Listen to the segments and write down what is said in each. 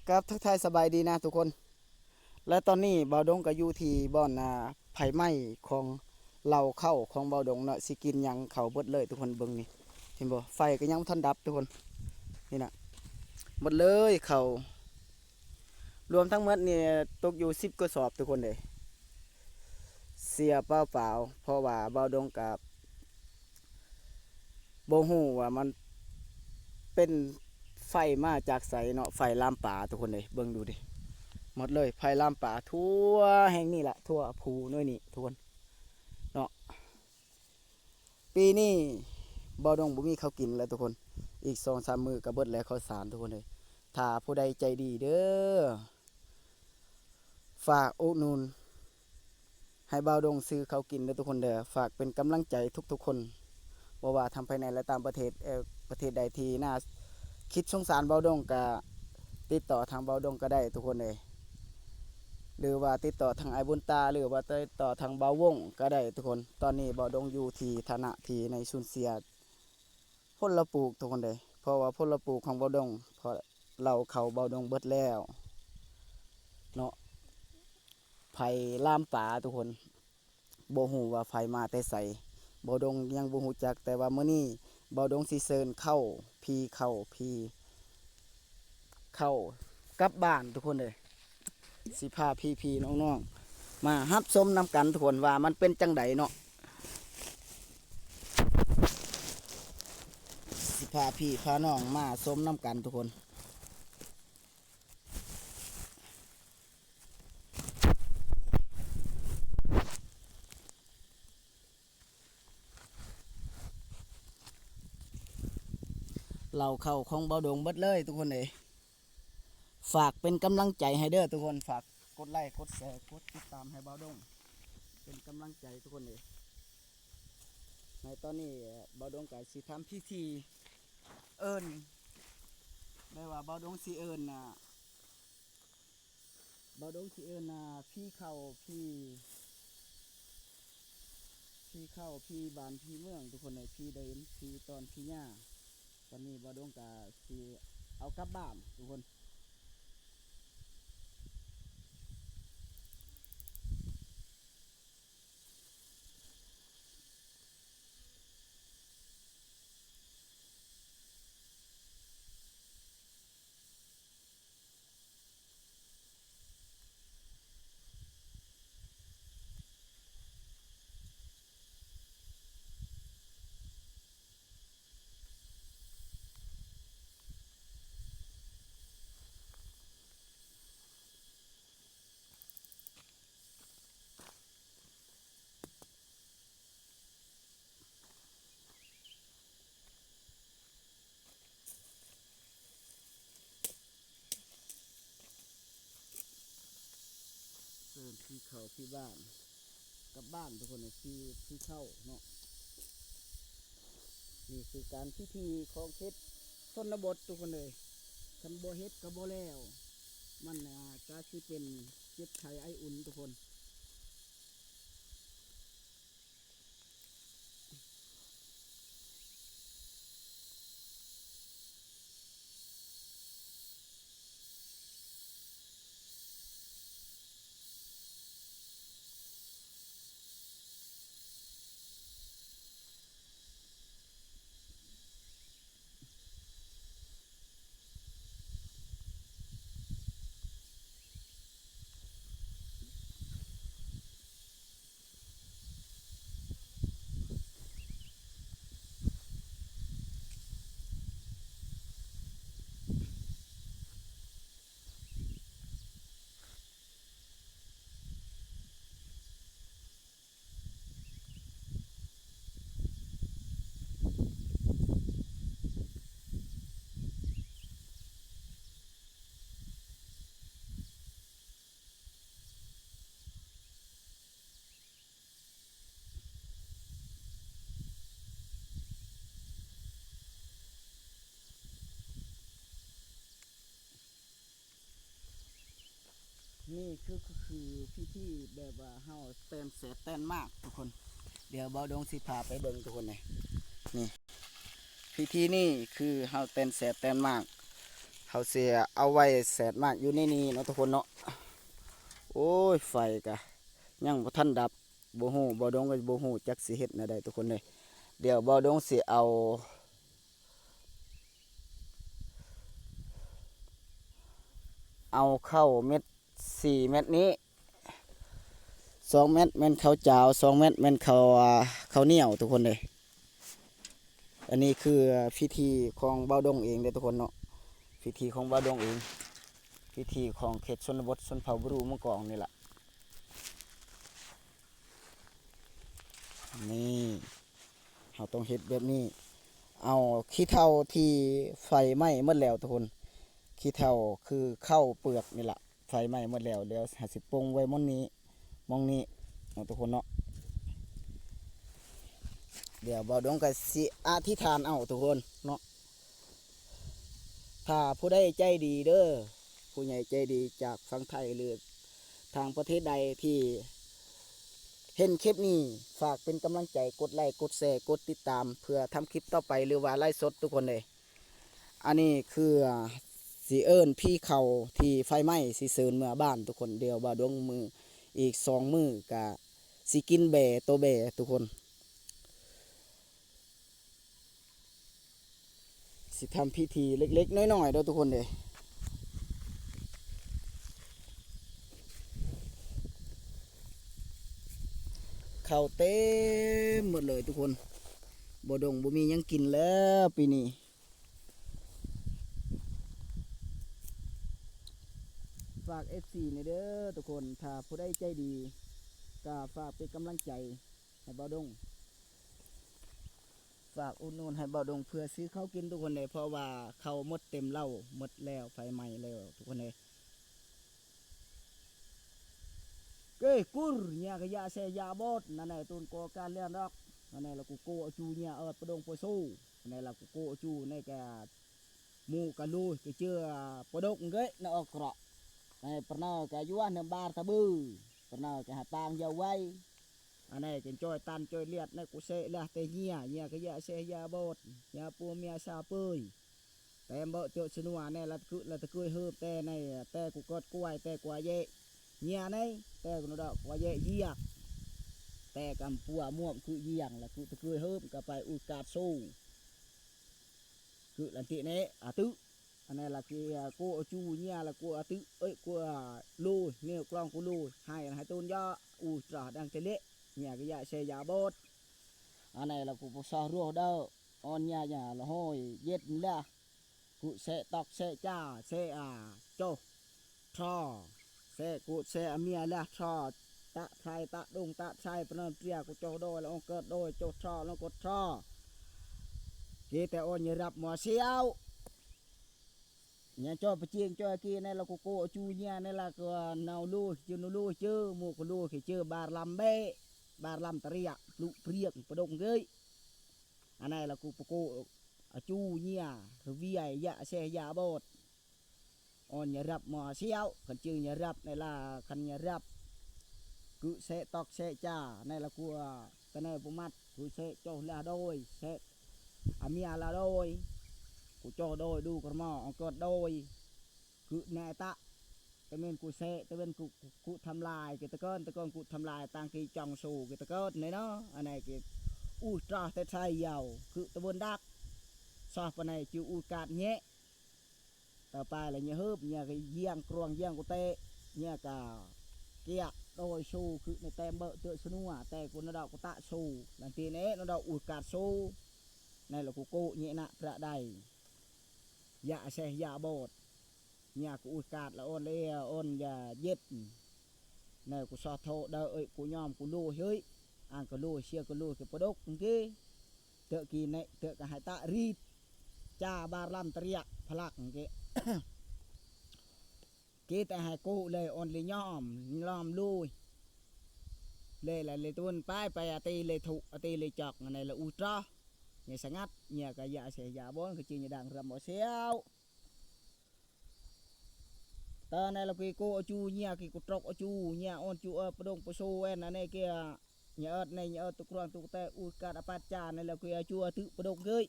ครับทักทายสบายดีนะทุกคนและตอนนี้เบาดงก็อยู่ที่บ่อนไผ่ไหม้ของเราเข้าของเบาดงเนาะสิกินหยังเขาเบิดเลยทุกคนเบิ่งนี่เห็นบ่ไฟก็ยังบ่ทันดับทุกคนนี่นะหมดเลยเขารวมทั้งหมดนี่ตกอยู่10กระสอบทุกคนเลยเสียเปล่าๆเพราะว่าเบาดงกับบ่ฮู้ว่ามันเป็นไฟมาจากไสเนาะไฟลามป่าทุกคนเลยเบิ่งดูดิ หมดเลยไผ่ลามป่าทั่วแห่งนี้แหละทั่วภูน้อยนี่ทุกคนเนาะปีนี้บ่ดงบุมีเขาวกินแล้วทุกคนอีก2-3มื้อก็เบิดแล้วข้าวสารทุกคนเลยถ้าผู้ใดใจดีเด้อฝากอุดหนุนให้บ่าวดงซื้อเขาวกินเด้อทุกคนเด้อฝากเป็นกำลังใจทุกๆคนบ่ว่าทำภายในและต่างประเทศประเทศใดที่น่าคิดสงสารบ่าวดงก็ติดต่อทางบ่าวดงก็ได้ทุกคนเลย หรือว่าติดต่อทางไอบุญตาหรือว่าติดต่อทางเบาวงก็ได้ทุกคนตอนนี้เบาดงอยู่ที่ฐานะที่ในชุนเสียพลปลูกทุกคนเลยเพราะว่าพลปลูกของเบาดงเพราะเราเขาเบาดงเบิดแล้วเนาะไผ่ล่ามป่าทุกคนโบหูว่าไฟมาแต่ใสเบาดงยังโบหูจักแต่ว่าเมื่อนี้เบาดงซีเซินเข้ากลับบ้านทุกคนเลยสิพาพี่น้องๆมาฮับชมนำกันทุกคนว่ามันเป็นจังไดเนาะสิพาพี่พาน้องมาชมนำกันทุกคนเราเข้าของเบาดงเบิดเลยทุกคนเลยฝากเป็นกำลังใจให้เด้อทุกคนฝากกดไลค์กดแชร์กดติดตามให้เบาดงเป็นกำลังใจทุกคนเลยในตอนนี้เบาดงกับสิทำพิธีเอิญไม่ว่าเบาดงสิเอิญเบาดงสิเอิญพี่เข้าพี่บานพี่เมืองทุกคนเลยพี่เดินพี่ตอนพี่หญ้าตอนนี้เบาดงกับสิเอากลับบ้านทุกคนเอิญพี่เข้าพี่บ้านกลับบ้านทุกคนเลยพี่เข้าเนาะนี่คือการพิธีของเพชรชนบททุกคนเลยคันโบเฮ็ดกับโบแล้วมันก็สิเป็นเจ็บไข้ไออุ่นทุกคน นี่คือพิธีแบบว่าเฮาเต้นเสร็จเต้นมากทุกคนเดี๋ยวเบาดงสิพาไปเบิ่งทุกคนเลยนี่พิธีนี่คือเฮาเต้นเสร็จเต้นมาก เขาสิเอาไว้แสดมากอยู่ในนี้เนาะทุกคนเนาะโอ้ยไฟก็ยังบ่ทันดับบ่ฮู้บ่ดงก็บ่ฮู้จักสิเฮ็ดแนวใดทุกคนเด้เดี๋ยวบ่ดงสิเอาเข้าเม็ด4เม็ดนี้2เม็ดแม่นข้าวจาว2เม็ดแม่นข้าวเหนียวทุกคนเด้อันนี้คือพิธีของบ่าวดงเองเด้อทุกคนเนาะพิธีของบ่าวดงเองพิธีของเขตชนบทชนเผ่าบรูเมืองกองนี่ล่ะนี่เฮาต้องเฮ็ดแบบนี้เอาขี้เถ้าที่ไฟไหม้หมดแล้วทุกคนขี้เถ้าคือข้าวเปลือกนี่ล่ะไฟไหม้หมดแล้วหาสิปงไว้มองนี้ทุกคนเนาะเดี๋ยวบ่าวดงก็สิอธิษฐานเอาทุกคนเนาะถ้าผู้ใดใจดีเด้อผู้ใหญ่ใจดีจากฝั่งไทยหรือทางประเทศใดที่เห็นคลิปนี้ฝากเป็นกำลังใจกดไลค์กดแชร์กดติดตามเพื่อทำคลิปต่อไปหรือว่าไลฟ์สดทุกคนเลยอันนี้คือสิเอิ้นพี่เขาที่ไฟไหม้สิเชิญเมื่อบ้านทุกคนเดียวบ่าวดงมืออีก2มื้อก็สิกินแบ่โตแบ่ทุกคนสิทำพิธีเล็กๆน้อยๆเด้อทุกคนเด้ข้าวเต็มหมดเลยทุกคนบ่ดงบ่มีหยังกินแล้วปีนี้ฝาก FC นี่เด้อทุกคนถ้าผู้ใดใจดีก็ฝากเป็นกำลังใจให้บ่ดงฝากอุดหนุนให้บ่ดงเพื่อซื้อข้าวกินทุกคนเลยเพราะว่าข้าวหมดเต็มเหล้าหมดแล้วไฟไหม้แล้วทุกคนเลยเก้กุรเนี่ยก็ยาแซยาบดนั่นแหละตูนก่อการเลี้ยงดอกนั่นแหละเรากูโกอจูเนี่ยบ่ดงบ่สู้นั่นแหละเรากูโกอจูในแกหมู่กะลูก็เชื่อบ่ดงเก้นะออกเกราะในปะนอก็อยู่ในบาร์ตะบือปะนอก็หาปางยาวไว้อันนี้จะจ้อยตันจ้อยเลียดในกูเสะละแต่เนี่ยก็ยาแซยาบดยาปูเมียซาเปยแต่บ่เจอสนัวในละตะกุยเฮิบแต่ในแต่กูกดกล้วยแต่กว่าเยเนี่ยในแต่กูดอกว่าเยเยียกแต่กำปัวม่วมคือเยียงแล้วกูตะกุยเฮิบก็ไปอุกาดสู้คือลันติเนอะตึอันนี้ละคือกูจูเนี่ยละกูตึกูลูเนี่ยกลองกูลูให้ต้นยาตราดังเตเละเนี่ยก็ยาเสยาบดอันนี้ละกูปสอรัวเด้อออนเนี่ยละห้อยเย็ดละกูเสตอกเสจ้าเสโจทอเสกูเสเมียละทอตะไทยตะดงตะไทยปนเตรียกูโจโดยแล้วเกิดโดยโจทอแล้วกดทอกีแต่อ่อนยรับหมอเสียวเนี่ยจ้อปะเจียงจ้อกีในละกูโกจูเนี่ยในละก็นาวลูจืนลูจื้อหมู่กูลูขี้จื้อบาร์ลำเบ้บาร์ลำตะเรียลุเปรียกประดงเกยอันนั้นละกูปะโกจูเนี่ยวิไอยะเสยาบดอ่อนยรับหมอเสียวขันจื้อยรับในละขันยรับกูเสตอกเสจ้าในละกูตะเนปุมัดกูเสโจละโดยเสอาเมียละโดยกูโจโดยดูกระหม่อองกดโดยกูแนตะตะเมนกูเสตะเวนกูทำลายกิตะเกินกูทำลายตังกีจองสูกิตะเกินเนี่ยเนาะอันไหนกิตราแต่ไทยยาวคือตะบนดักซอฟอันไหนจิวกาดเงี้ยต่อไปอะไรเงี้ยฮึบเงี้ยก็เยี่ยงกรวงเยี่ยงกูเตะเงี้ยก็เกียโดยสูคือในเต็มเบอร์เตอสนัวแต่กูนดอกกูตะสูหลังทีนี้นดอกกาดสูในหลักกูโกเงี้ยนะประได้ยาเสยาบดเนี่ยกูกาดละอ้นเลี้ยอ้นยาเย็ดเนี่ยกูสอโทเดอกูยอมกูลู่เฮ้ยอ่างกูลู่เชี่ยกูลู่คือปดกกี้เตะกีในเตะกะหายตะรีดจ้าบาร์ลัมตะเรียพลักกี้กี้แต่หายกูเลยอ้นเลยยอมล้อมลู่เลยละเลยตุนไปตีเลยถูตีเลยจอกในละอุตราเนี่ยสังัดเนี่ยกะยาเสยาบดคือจีนดังรำหมอเสียวตอนนี้เราไปโกจูเนี่ยกิโกตรกจูเนี่ยอ่อนจูประดงประโซเอ็นอันนี้เกี่ยเนี่ยในเนี่ยตุกรองตุกแต่อุกาดอปัจจาในเราเกี่ยจูตึประดงเกย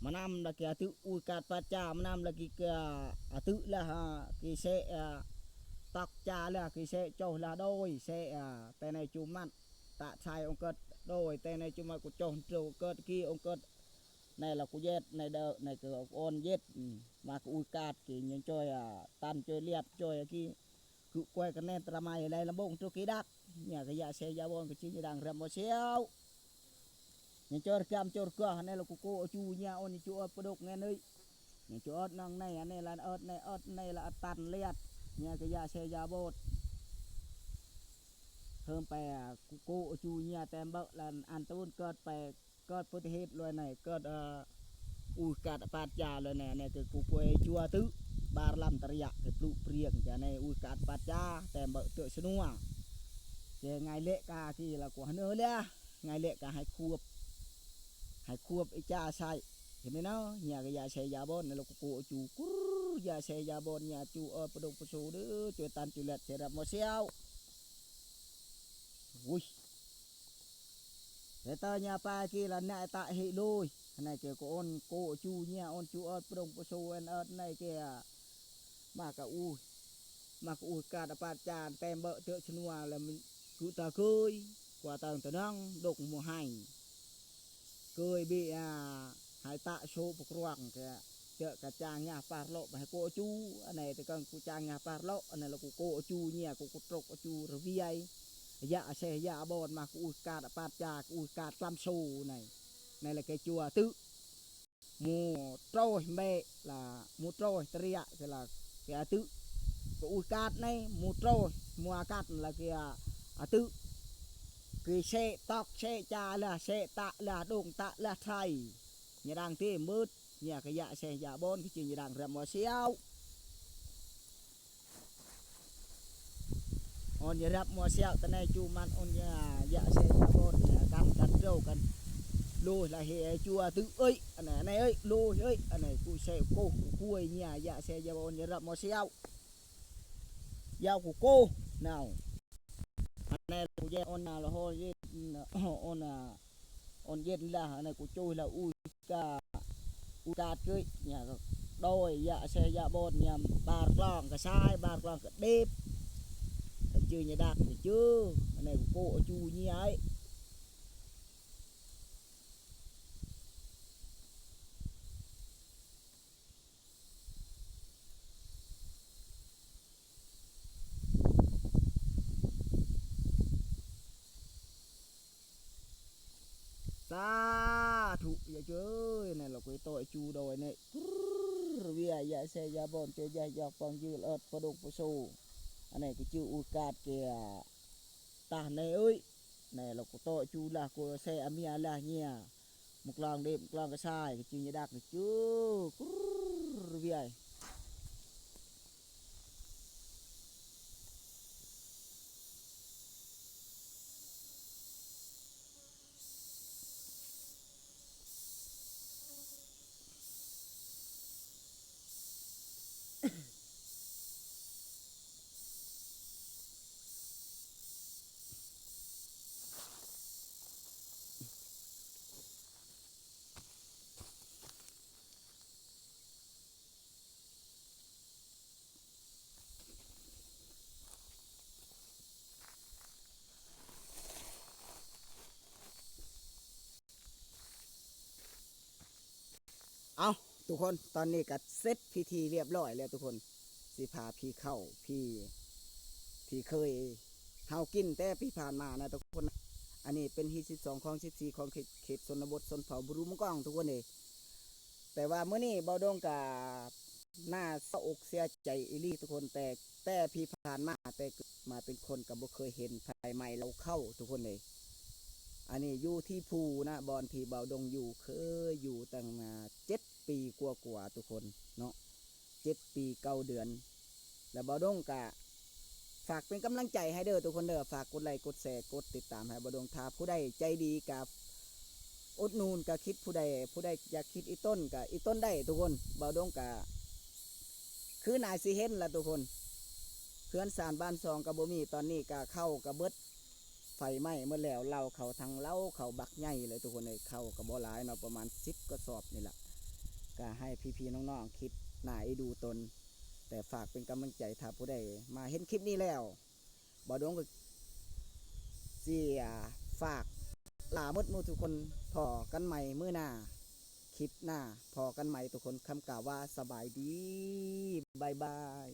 menam lagi atu ukat paca menam lagi ke atu lah ki se tóc cha là ki se châu là đôi se tay này chú mắt tạ sai ông cất đôi tay này chú mắt của chồng trâu cất kia ông cất này là của dết này đỡ này của ôn dết mà của ukat ki những chơi tan chơi liệt chơi ki cứ quay cái nên tra mai ở đây là bông cho ký đắt nhà cái dạ xe dạ bon cái chi đang rầm một xéo những chơi cam chơi cờ này là của cô chú nhà ôn chú ớt đục nghe nơi những chú ớt năng này này là ớt này là tan liệt nhà cái dạ xe dạ bột hômไปcô chú nhà tem bợ là ăn tôn cợtไปcợtประเทศเลยnày cợt ukat pat chaเลยnày cái của cô chua tứ ba làm tờ yạc cái trụ priệng cái này ukat pat cha tem bợ tựa snu cái ngày lễ ca thì là của nữa đấy ngày lễ ca hai khuộc cha sai thì mới nó nhà cái nhà xe giá bon này là của chú nhà xe giá bon nhà chú ởประดงประสูđứa chơi tan chơi lẹt chơi đạp một xéo ui thế ta nhà pa kia là nại tại hệ đôi này kìa có ôn cô chú nhà ôn chú ởประดงประสูnày kìa mà cả cả đã pa tràn tem bợ tựa chân hòa là mình cứ ta cười quả tầng tờ năng đục mùa hành cười bị hai tạ số bọc ruộng kìa chợ cả chàng nhà phạt lộ mà cô chú anh này thì cần cô chàng nhà phạt lộ anh này là của cô chú nhà của cô trục chú rồi vi ấy dạ xe dạ bồn mà của cả đã phạt trà của cả trăm xu này là cái chùa tự mùa trôi mẹ là mùa trôi tria thì là cái tự của cát này mùa trôi mùa cát là cái tự cái xe tóc xe cha là xe tạ là đồng tạ là thầy nhà đang thế mướt nhà cái dạ xe dạ bon cái chuyện nhà đang rầm mò xéo on nhà rầm mò xéo tận này chu man on nhà dạ xe dạ bon cắn trâu cắn lôi là hệ chùa tự ơi anh này ơi lôi ơi anh này cu xe cô cuôi nhà dạ xe dạ bon nhà rầm mò xéo giao của cô nào này là dê on nào là ho dê on dê là này của tôi là u ca chơi nhà đôi dạ xe dạ bồn nhà ba con cái sai ba con cái đếp chưa nhà đạt thì chưa này của cô chú như ấy ta thụ vậy chứ này là cái tội chú đồi này vì dạ xe dạ bồn chơi dạ dọc bằng dư ớt và đục và xù anh này cái chữ ukat kìa ta này ơi này là cái tội chú là của xe amia là nhà một lần đêm một lần cái sai cái chữ như đạt được chứ vì vậyเอาทุกคนตอนนี้ก็เสร็จพิธีเรียบร้อยแล้วทุกคนสิพาพี่เข้าพี่เคยเฮากินแต่พี่ผ่านมานะทุกคนอันนี้เป็นที่12ของ14ของเขตชนบทชนเผ่าบุรุมะก้องทุกคนเองแต่ว่ามื้อนี้เบาดงก็น่าเศร้าอกเสียใจอีหลีทุกคนแต่พี่ผ่านมาแต่มาเป็นคนก็บ่เคยเห็นภายใหม่เราเข้าทุกคนเลยอันนี้อยู่ที่ภูนะบอนที่เบาดงอยู่เคยอยู่ตั้งมา7 ปีกว่าๆทุกคนเนาะ7 ปี9 เดือนแล้วเบาดงก็ฝากเป็นกำลังใจให้เด้อทุกคนเด้อฝากกดไลค์กดแชร์กดติดตามให้เบาดงถ้าผู้ใดใจดีกับอุดหนุนก็คิดผู้ใดอยากคิดอีต้นก็อีต้นได้ทุกคนเบาดงก็คือนายสิเห็นล่ะทุกคนเพื่อนสารบ้านซองก็บ่มีตอนนี้ก็เข้าก็เบิดไฟไหม้เมื่อแล้วเราเขาทางเล้าเขาบักใหญ่เลยทุกคนเลยเขาก็บ่หลายเนาะประมาณ10 กระสอบนี่แหละ ก็ให้พี่ๆน้องๆคิดหน้าให้ดูตน แต่ฝากเป็นกำลังใจถ้าผู้ใดมาเห็นคลิปนี้แล้วบ่ดวงก็สิฝากลาหมดหมู่ทุกคนพอกันใหม่มื้อหน้าคลิปหน้าพอกันใหม่ทุกคนคำกล่าวว่าสบายดีบ๊ายบาย